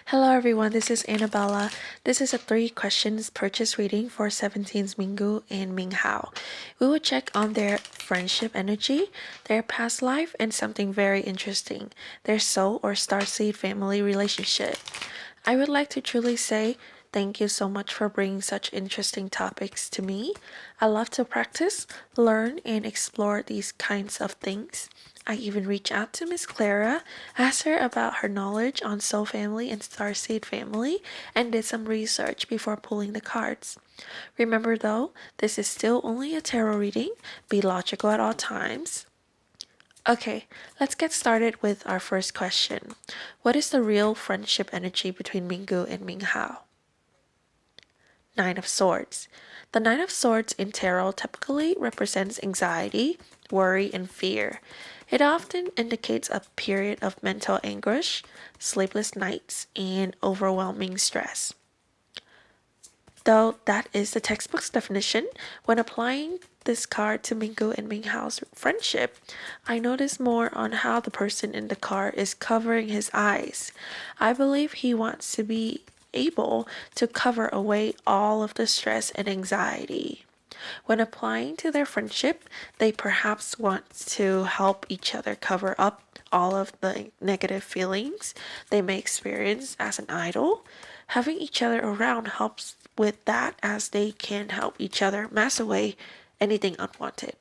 Hello everyone, this is Annabella. This is a 3 questions purchase reading for 17's Mingyu and Minghao. We will check on their friendship energy, their past life, and something very interesting, their soul or starseed family relationship. I would like to truly say thank you so much for bringing such interesting topics to me. I love to practice, learn, and explore these kinds of things. I even reached out to Miss Clara, asked her about her knowledge on Soul Family and Starseed Family, and did some research before pulling the cards. Remember though, this is still only a tarot reading. Be logical at all times. Okay, let's get started with our first question. What is the real friendship energy between Mingyu and Minghao? Nine of Swords. The Nine of Swords in tarot typically represents anxiety, worry, and fear. It often indicates a period of mental anguish, sleepless nights, and overwhelming stress. Though that is the textbook's definition, when applying this card to Mingyu and Minghao's friendship, I notice more on how the person in the card is covering his eyes. I believe he wants to be able to cover away all of the stress and anxiety. When applying to their friendship, they perhaps want to help each other cover up all of the negative feelings they may experience as an idol. Having each other around helps with that as they can help each other mask away anything unwanted.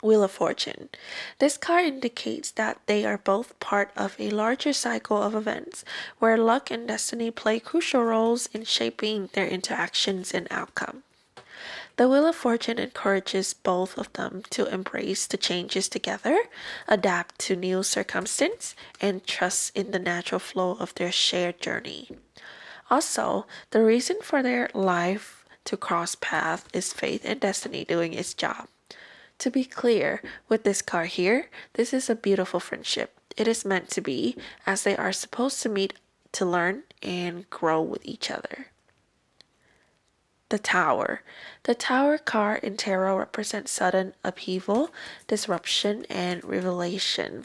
Wheel of Fortune. This card indicates that they are both part of a larger cycle of events where luck and destiny play crucial roles in shaping their interactions and outcome. The Wheel of Fortune encourages both of them to embrace the changes together, adapt to new circumstances, and trust in the natural flow of their shared journey. Also, the reason for their life to cross paths is faith and destiny doing its job. To be clear, with this card here, this is a beautiful friendship. It is meant to be, as they are supposed to meet to learn and grow with each other. The Tower. The Tower card in tarot represents sudden upheaval, disruption, and revelation.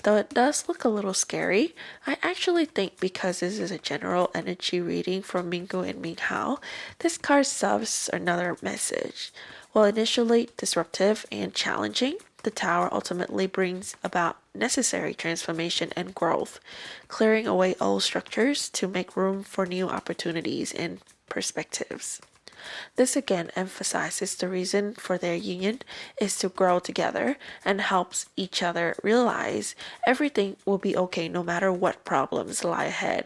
Though it does look a little scary, I actually think because this is a general energy reading from Mingyu and Minghao, this card serves another message. While initially disruptive and challenging, the Tower ultimately brings about necessary transformation and growth, clearing away old structures to make room for new opportunities and perspectives. This again emphasizes the reason for their union is to grow together and helps each other realize everything will be okay no matter what problems lie ahead.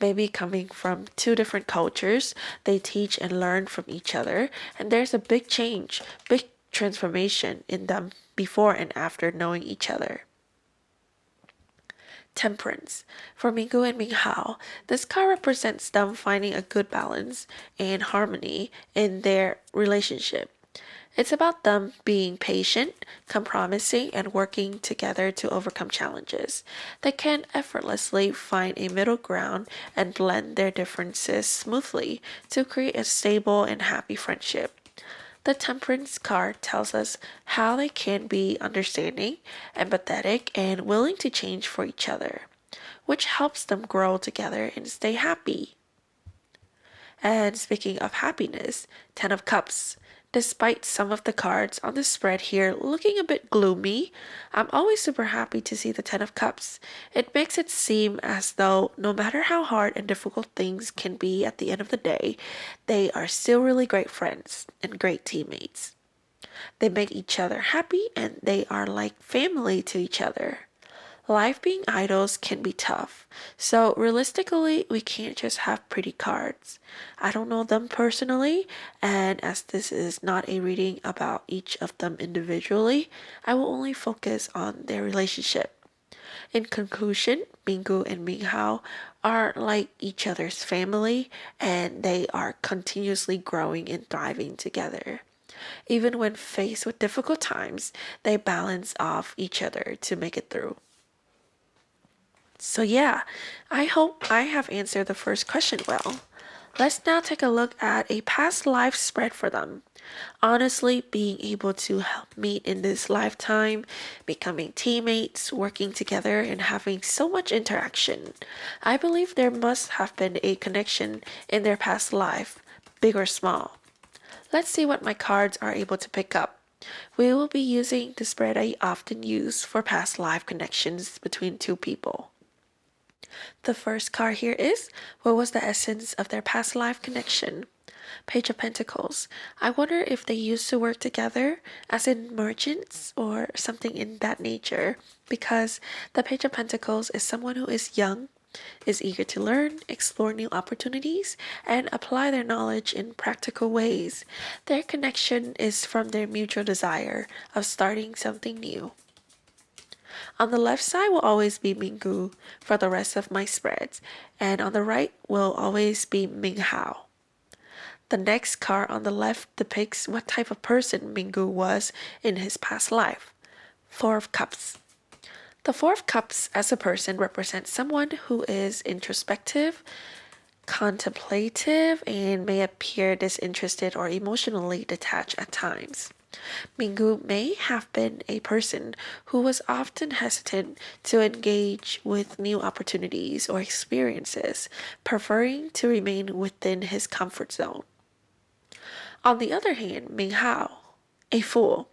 Maybe coming from 2 different cultures, they teach and learn from each other, and there's a big change, big transformation in them before and after knowing each other. Temperance. For Mingyu and Minghao, this card represents them finding a good balance and harmony in their relationship. It's about them being patient, compromising, and working together to overcome challenges. They can effortlessly find a middle ground and blend their differences smoothly to create a stable and happy friendship. The Temperance card tells us how they can be understanding, empathetic, and willing to change for each other, which helps them grow together and stay happy. And speaking of happiness, Ten of Cups. Despite some of the cards on the spread here looking a bit gloomy, I'm always super happy to see the Ten of Cups. It makes it seem as though no matter how hard and difficult things can be at the end of the day, they are still really great friends and great teammates. They make each other happy and they are like family to each other. Life being idols can be tough, so realistically, we can't just have pretty cards. I don't know them personally, and as this is not a reading about each of them individually, I will only focus on their relationship. In conclusion, Mingyu and Minghao are like each other's family, and they are continuously growing and thriving together. Even when faced with difficult times, they balance off each other to make it through. So yeah, I hope I have answered the first question well. Let's now take a look at a past life spread for them. Honestly, being able to help meet in this lifetime, becoming teammates, working together, and having so much interaction, I believe there must have been a connection in their past life, big or small. Let's see what my cards are able to pick up. We will be using the spread I often use for past life connections between two people. The first card here is, what was the essence of their past life connection? Page of Pentacles. I wonder if they used to work together, as in merchants or something in that nature, because the Page of Pentacles is someone who is young, is eager to learn, explore new opportunities, and apply their knowledge in practical ways. Their connection is from their mutual desire of starting something new. On the left side will always be Mingyu for the rest of my spreads, and on the right will always be Minghao. The next card on the left depicts what type of person Mingyu was in his past life. Four of Cups. The Four of Cups as a person represents someone who is introspective, contemplative, and may appear disinterested or emotionally detached at times. Mingyu may have been a person who was often hesitant to engage with new opportunities or experiences, preferring to remain within his comfort zone. On the other hand, Minghao, a fool.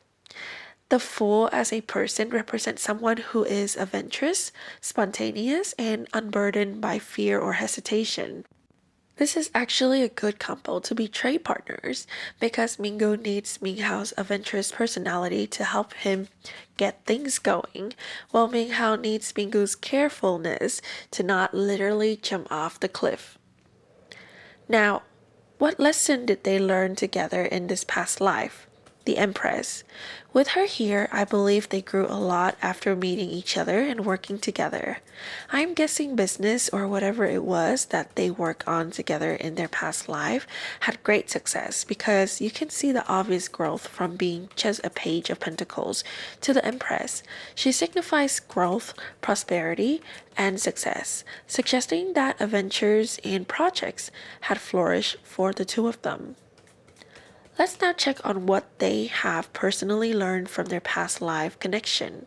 The fool as a person represents someone who is adventurous, spontaneous, and unburdened by fear or hesitation. This is actually a good couple to be trade partners because Mingyu needs Minghao's adventurous personality to help him get things going, while Minghao needs Mingyu's carefulness to not literally jump off the cliff. Now, what lesson did they learn together in this past life? The Empress. With her here, I believe they grew a lot after meeting each other and working together. I'm guessing business or whatever it was that they work on together in their past life had great success because you can see the obvious growth from being just a page of pentacles to the Empress. She signifies growth, prosperity, and success, suggesting that adventures and projects had flourished for the two of them. Let's now check on what they have personally learned from their past life connection.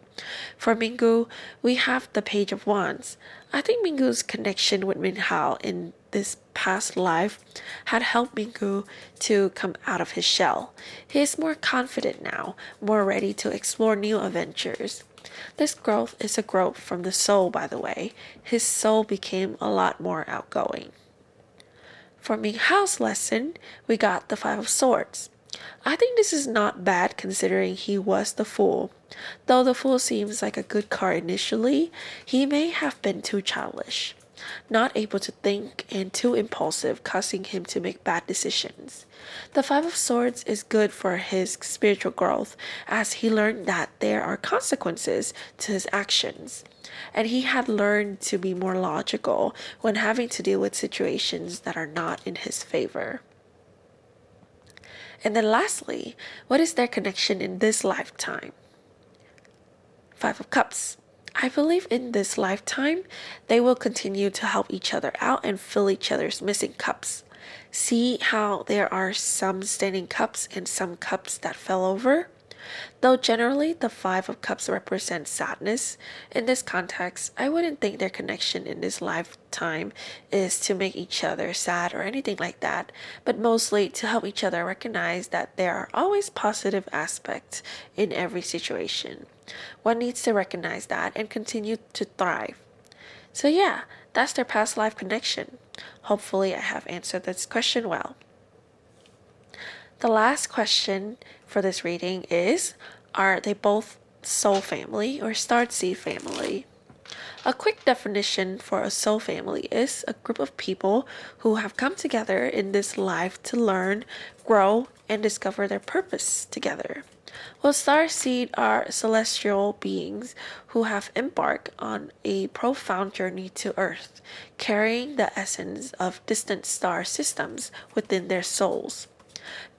For Mingyu, we have the Page of Wands. I think Mingyu's connection with Minghao in this past life had helped Mingyu to come out of his shell. He is more confident now, more ready to explore new adventures. This growth is a growth from the soul, by the way. His soul became a lot more outgoing. For Minghao's lesson, we got the Five of Swords. I think this is not bad considering he was the Fool. Though the Fool seems like a good card initially, he may have been too childish, not able to think and too impulsive, causing him to make bad decisions. The Five of Swords is good for his spiritual growth as he learned that there are consequences to his actions, and he had learned to be more logical when having to deal with situations that are not in his favor. And then lastly, what is their connection in this lifetime? Five of Cups. I believe in this lifetime, they will continue to help each other out and fill each other's missing cups. See how there are some standing cups and some cups that fell over? Though generally the Five of Cups represents sadness, in this context, I wouldn't think their connection in this lifetime is to make each other sad or anything like that, but mostly to help each other recognize that there are always positive aspects in every situation. One needs to recognize that and continue to thrive. So yeah, that's their past life connection. Hopefully I have answered this question well. The last question for this reading is, are they both soul family or Starseed family? A quick definition for a soul family is a group of people who have come together in this life to learn, grow, and discover their purpose together. While Starseed are celestial beings who have embarked on a profound journey to Earth, carrying the essence of distant star systems within their souls.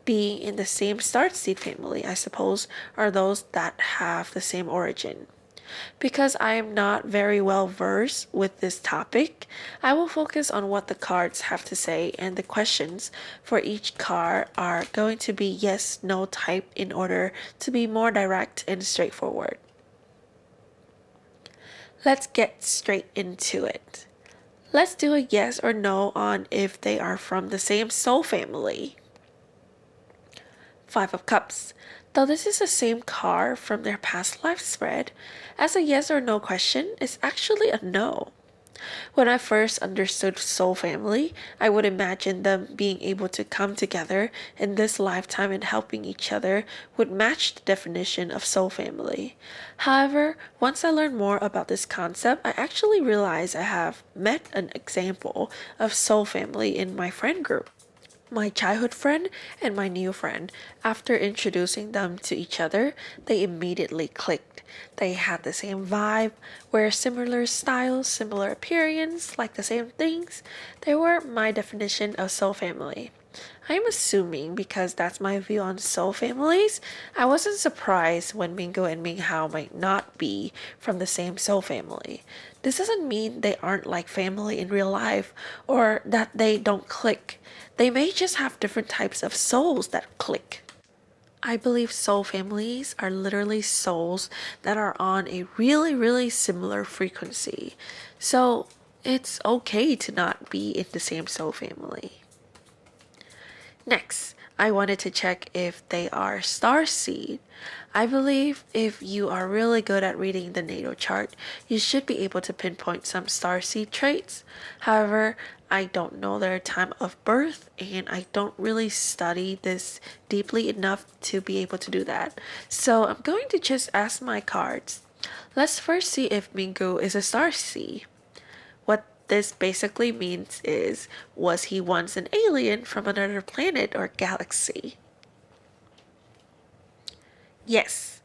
Being in the same Starseed family, I suppose, are those that have the same origin. Because I am not very well versed with this topic, I will focus on what the cards have to say, and the questions for each card are going to be yes, no type in order to be more direct and straightforward. Let's get straight into it. Let's do a yes or no on if they are from the same soul family. Five of Cups. Though this is the same card from their past life spread, as a yes or no question is actually a no. When I first understood soul family, I would imagine them being able to come together in this lifetime and helping each other would match the definition of soul family. However, once I learned more about this concept, I actually realized I have met an example of soul family in my friend group. My childhood friend and my new friend, after introducing them to each other, they immediately clicked. They had the same vibe, wear similar styles, similar appearance, like the same things. They were my definition of soul family. I am assuming because that's my view on soul families, I wasn't surprised when Mingyu and Minghao might not be from the same soul family. This doesn't mean they aren't like family in real life or that they don't click. They may just have different types of souls that click. I believe soul families are literally souls that are on a really, really similar frequency. So it's okay to not be in the same soul family. Next, I wanted to check if they are starseed. I believe if you are really good at reading the natal chart, you should be able to pinpoint some starseed traits. However, I don't know their time of birth and I don't really study this deeply enough to be able to do that. So I'm going to just ask my cards. Let's first see if Mingyu is a starseed. What this basically means is, was he once an alien from another planet or galaxy? Yes,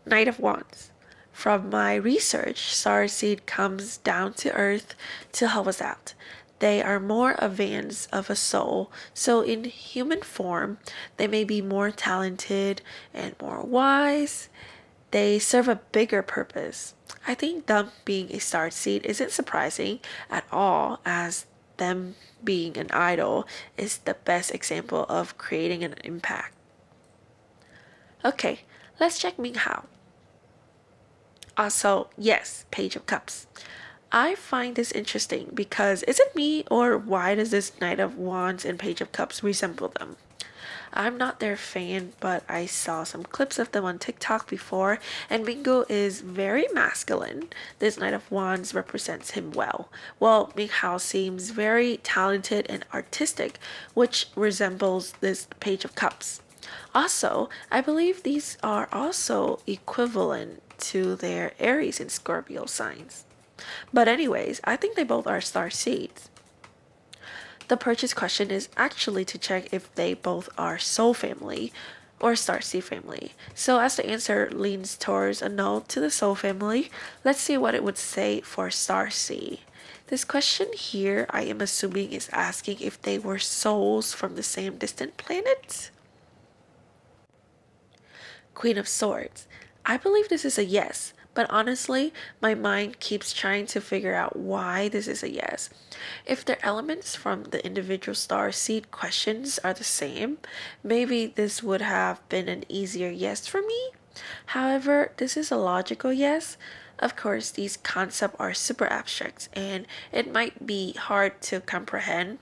Knight of Wands. From my research, Starseed comes down to Earth to help us out. They are more advanced of a soul, so in human form, they may be more talented and more wise. They serve a bigger purpose. I think them being a starseed isn't surprising at all, as them being an idol is the best example of creating an impact. Okay, let's check Minghao. Also, yes, Page of Cups. I find this interesting because is it me or why does this Knight of Wands and Page of Cups resemble them? I'm not their fan, but I saw some clips of them on TikTok before, and Mingyu is very masculine. This Knight of Wands represents him well. Well, Minghao seems very talented and artistic, which resembles this Page of Cups. Also, I believe these are also equivalent to their Aries and Scorpio signs. But anyways, I think they both are star seeds. The purchase question is actually to check if they both are soul family or starseed family. So as the answer leans towards a no to the soul family, let's see what it would say for starseed. This question here, I am assuming, is asking if they were souls from the same distant planet. Queen of Swords. I believe this is a yes, but honestly, my mind keeps trying to figure out why this is a yes. If the elements from the individual star seed questions are the same, maybe this would have been an easier yes for me. However, this is a logical yes. Of course, these concepts are super abstract and it might be hard to comprehend,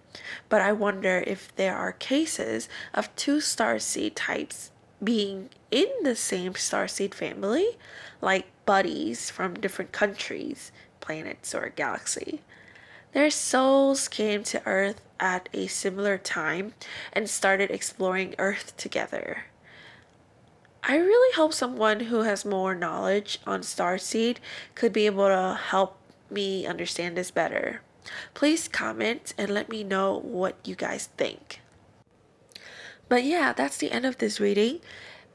but I wonder if there are cases of two star seed types being in the same starseed family, like buddies from different countries, planets, or galaxy. Their souls came to Earth at a similar time and started exploring Earth together. I really hope someone who has more knowledge on Starseed could be able to help me understand this better. Please comment and let me know what you guys think. But yeah, that's the end of this reading.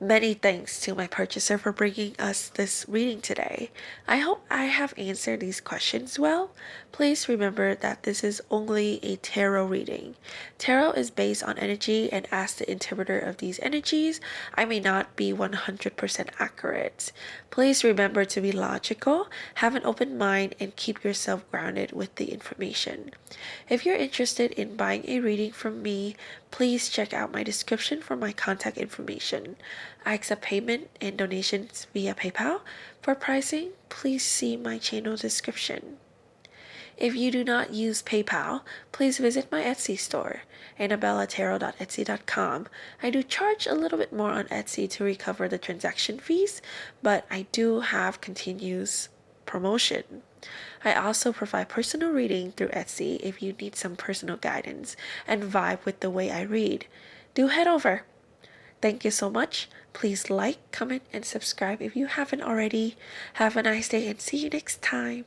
Many thanks to my purchaser for bringing us this reading today. I hope I have answered these questions well. Please remember that this is only a tarot reading. Tarot is based on energy, and as the interpreter of these energies, I may not be 100% accurate. Please remember to be logical, have an open mind, and keep yourself grounded with the information. If you're interested in buying a reading from me, please check out my description for my contact information. I accept payment and donations via PayPal. For pricing, please see my channel description. If you do not use PayPal, please visit my Etsy store, annabellatarot.etsy.com. I do charge a little bit more on Etsy to recover the transaction fees, but I do have continuous promotion. I also provide personal reading through Etsy if you need some personal guidance and vibe with the way I read. Do head over. Thank you so much. Please like, comment, and subscribe if you haven't already. Have a nice day and see you next time.